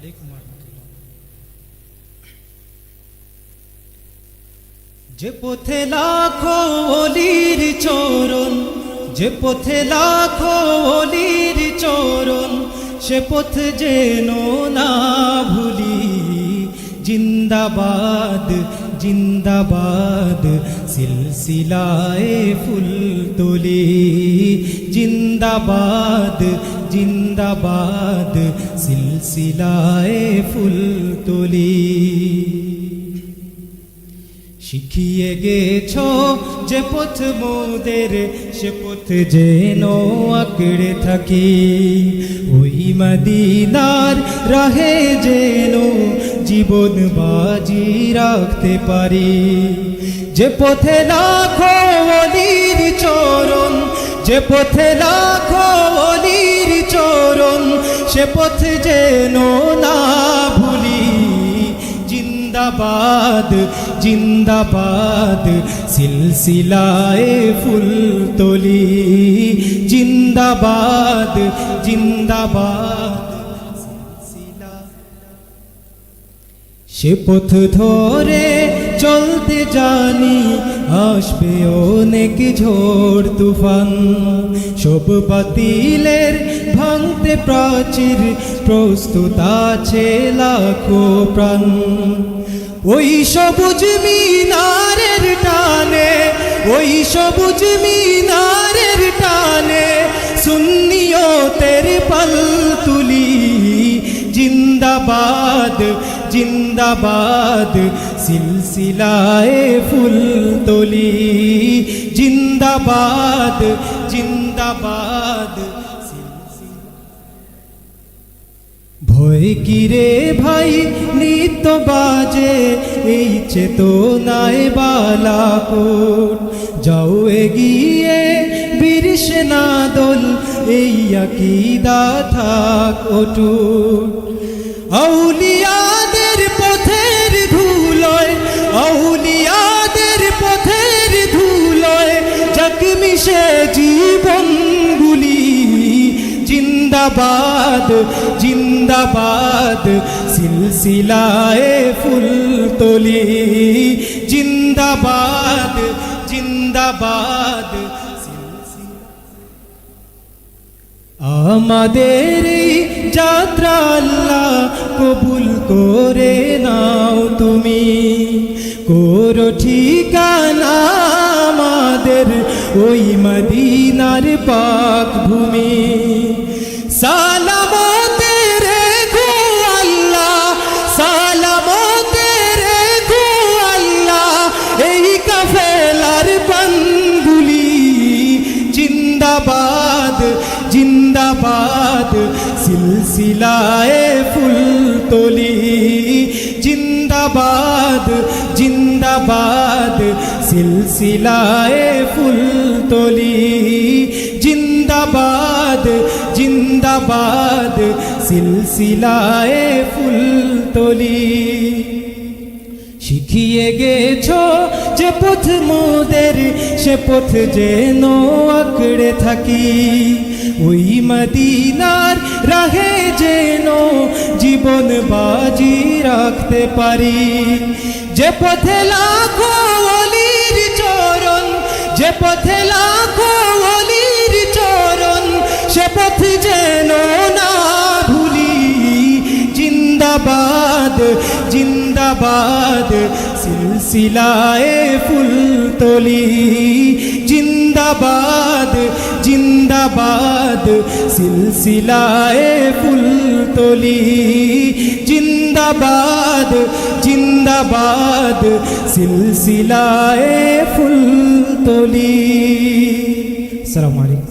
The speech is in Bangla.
আলাইকুম রহমতুল্লাহ। যে পথে লাখো ওলির চরণ, যে পথে লাখো ওলির চরণ, সে পথ যেন না ভুলি। জিন্দাবাদ জিন্দাবাদ সিলসিলায়ে ফুলতলি, জিন্দাবাদ জিন্দাবাদ সিলসিলায়ে ফুলতলি। শিখিয়ে গেছো যে পথ মোদের, সে পথ যেন আঁকড়ে থাকি। ওই মদিনার রাহে যেন জীবন বাজি রাখতে পারি। যে পথে লাখো ওলির চরণ, যে পথে লাখো ওলির চরণ, সে পথ যেন না ভুলি। জিন্দাবাদ জিন্দাবাদ সিলসিলায়ে ফুলতলি, জিন্দাবাদ জিন্দাবাদ সিলসিলা। সে পথ ধরে চলতে জানি, আসবে অনেক ঝড় তুফান। সব বাতিলের ভাঙতে প্রাচীর, প্রস্তুত আছে লাখো প্রাণ। ওই সবুজ মিনারের টানে, ওই সবুজ মিনারের টানে, সুন্নিয়তের পাল তুলি। জিন্দাবাদ জিন্দাবাদ সিলসিলায়ে ফুলতলি, জিন্দাবাদ জিন্দাবাদ। ভয় কিরে ভাই নিত্য বাজে, এই চেতনায় বালাকোট। যাও এগিয়ে বীর সেনা দল, এই আকীদা থাক অটুট। আউলিয়াদের পথের ধুলোয়, আউলিয়াদের পথের ধুলোয়, যাক মিশে জীবনগুলি। জিন্দাবাদ জিন্দাবাদ সিলসিলায়ে ফুলতলি, জিন্দাবাদ জিন্দাবাদ। আমাদের এই যাত্রা আল্লাহ কবুল করে নাও তুমি। করো ঠিকানা আমাদের ওই মদিনার পাক ভূমি। সালামতে রেখো আল্লাহ, সালামতে রেখো আল্লাহ এই কাফেলার পানগুলি। জিন্দাবাদ জিন্দাবাদ সিলসিলায়ে ফুলতলি, জিন্দাবাদ জিন্দাবাদ সিলসিলায়ে ফুলতলি, জিন্দাবাদ জিন্দাবাদ সিলসিলায়ে ফুলতলি। শিখিয়ে গেছো যে পথ মোদের, সে পথ যেন আঁকড়ে থাকি। ওই মদিনার রাহে যেন জীবন বাজি রাখতে পারি। যে পথে লাখো ওলির চরণ, যে পথে লাখো ওলির চরণ, সে পথ যেন না ভুলি। জিন্দাবাদ জিন্দাবাদ সিলসিলায়ে ফুলতলি, জিন্দাবাদ জিন্দাবাদ সিলসিলায়ে ফুলতলি, জিন্দাবাদ জিন্দাবাদ সিলসিলায়ে ফুলতলি। আসসালামু আলাইকুম।